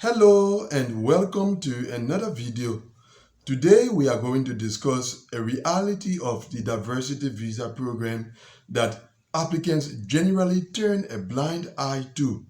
Hello and welcome to another video. Today we are going to discuss a reality of the diversity visa program that applicants generally turn a blind eye to.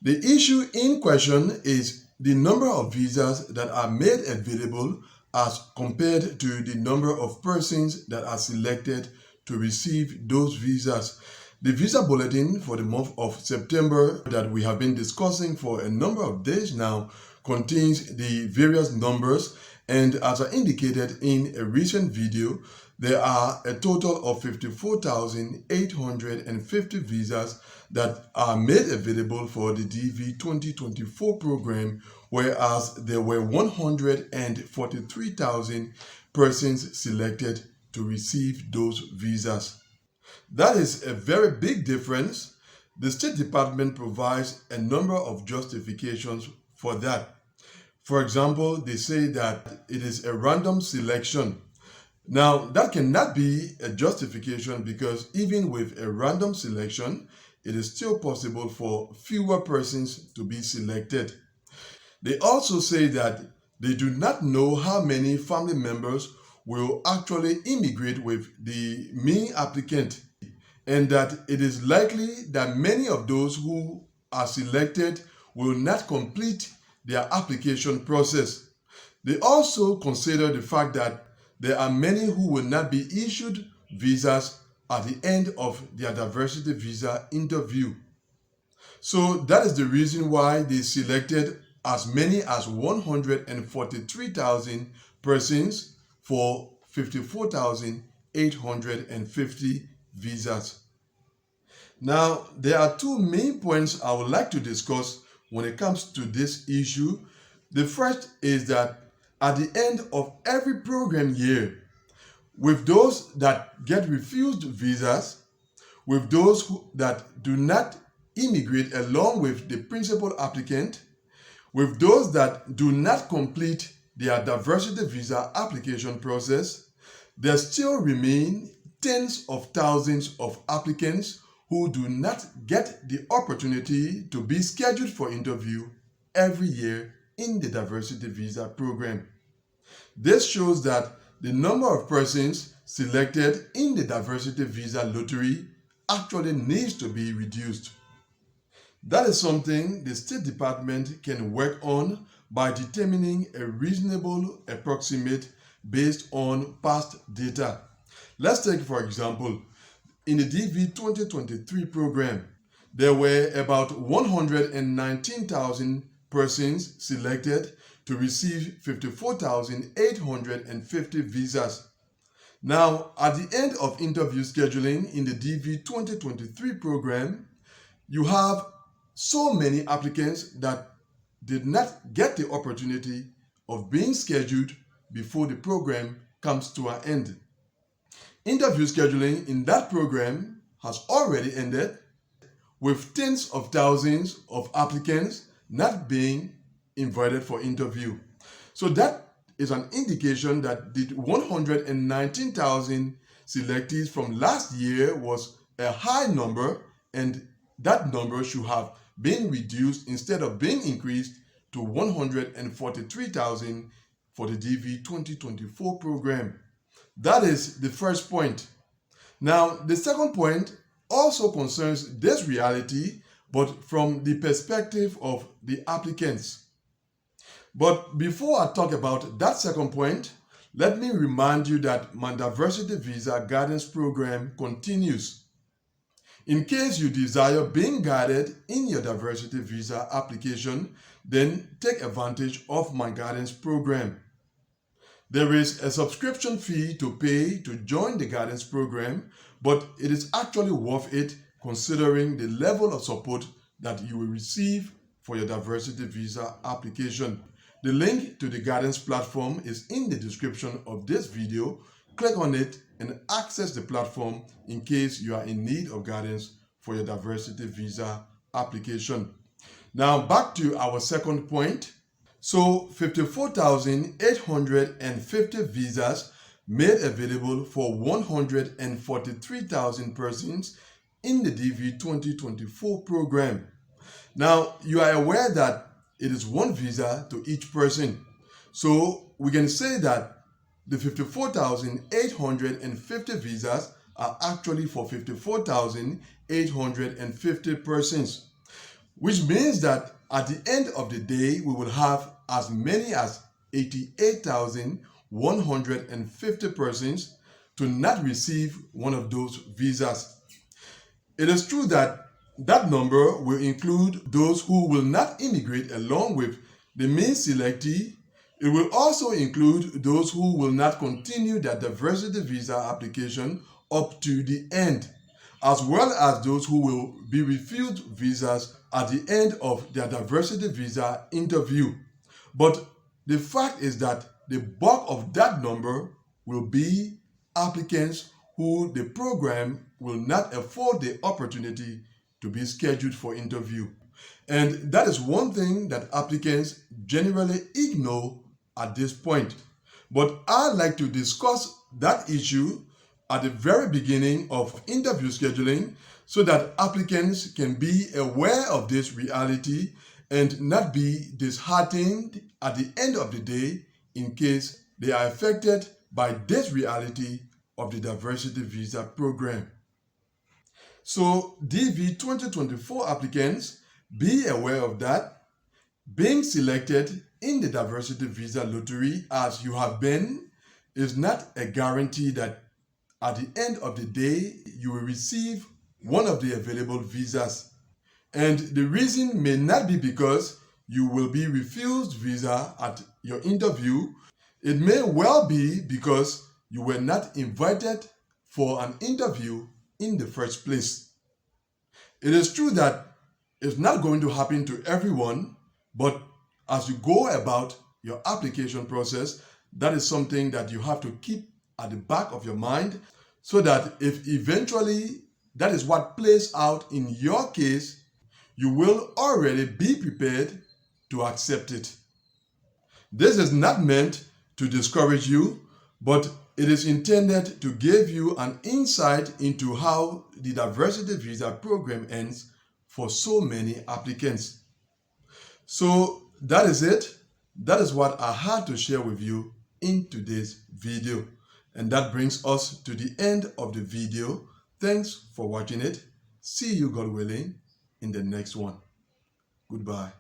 The issue in question is the number of visas that are made available as compared to the number of persons that are selected to receive those visas. The visa bulletin for the month of September that we have been discussing for a number of days now contains the various numbers, and as I indicated in a recent video, there are a total of 54,850 visas that are made available for the DV 2024 program, whereas there were 143,000 persons selected to receive those visas. That is a very big difference. The State Department provides a number of justifications for that. For example, they say that it is a random selection. Now, that cannot be a justification because even with a random selection, it is still possible for fewer persons to be selected. They also say that they do not know how many family members will actually immigrate with the main applicant, and that it is likely that many of those who are selected will not complete their application process. They also consider the fact that there are many who will not be issued visas at the end of their diversity visa interview. So that is the reason why they selected as many as 143,000 persons for 54,850 visas. Now, there are two main points I would like to discuss when it comes to this issue. The first is that at the end of every program year, with those that get refused visas, with those that do not immigrate along with the principal applicant, with those that do not complete their diversity visa application process, there still remain tens of thousands of applicants who do not get the opportunity to be scheduled for interview every year in the diversity visa program. This shows that the number of persons selected in the diversity visa lottery actually needs to be reduced. That is something the State Department can work on by determining a reasonable approximate based on past data. Let's take, for example, in the DV 2023 program, there were about 119,000 persons selected to receive 54,850 visas. Now, at the end of interview scheduling in the DV 2023 program, you have so many applicants that did not get the opportunity of being scheduled before the program comes to an end. Interview scheduling in that program has already ended, with tens of thousands of applicants not being invited for interview. So that is an indication that the 119,000 selectees from last year was a high number, and that number should have been reduced instead of being increased to 143,000 for the DV 2024 program. That is the first point. Now, the second point also concerns this reality, but from the perspective of the applicants. But before I talk about that second point, let me remind you that my diversity visa guidance program continues. In case you desire being guided in your diversity visa application, then take advantage of my guidance program. There is a subscription fee to pay to join the guidance program, but it is actually worth it considering the level of support that you will receive for your diversity visa application. The link to the guidance platform is in the description of this video. Click on it and access the platform in case you are in need of guidance for your diversity visa application. Now back to our second point. So 54,850 visas made available for 143,000 persons in the DV 2024 program. Now, you are aware that it is one visa to each person. So we can say that the 54,850 visas are actually for 54,850 persons, which means that at the end of the day, we will have as many as 88,150 persons to not receive one of those visas. It is true that that number will include those who will not immigrate along with the main selectee. It will also include those who will not continue their diversity visa application up to the end, as well as those who will be refused visas at the end of their diversity visa interview. But the fact is that the bulk of that number will be applicants who the program will not afford the opportunity to be scheduled for interview. And that is one thing that applicants generally ignore at this point. But I'd like to discuss that issue at the very beginning of interview scheduling so that applicants can be aware of this reality and not be disheartened at the end of the day in case they are affected by this reality of the diversity visa program. So DV 2024 applicants, be aware of that. Being selected in the diversity visa lottery as you have been is not a guarantee that at the end of the day you will receive one of the available visas. And the reason may not be because you will be refused visa at your interview. It may well be because you were not invited for an interview in the first place. It is true that it's not going to happen to everyone, but as you go about your application process, that is something that you have to keep at the back of your mind so that if eventually that is what plays out in your case, you will already be prepared to accept it. This is not meant to discourage you, but it is intended to give you an insight into how the diversity visa program ends for so many applicants. So that is it. That is what I had to share with you in today's video. And that brings us to the end of the video. Thanks for watching it. See you, God willing, in the next one. Goodbye.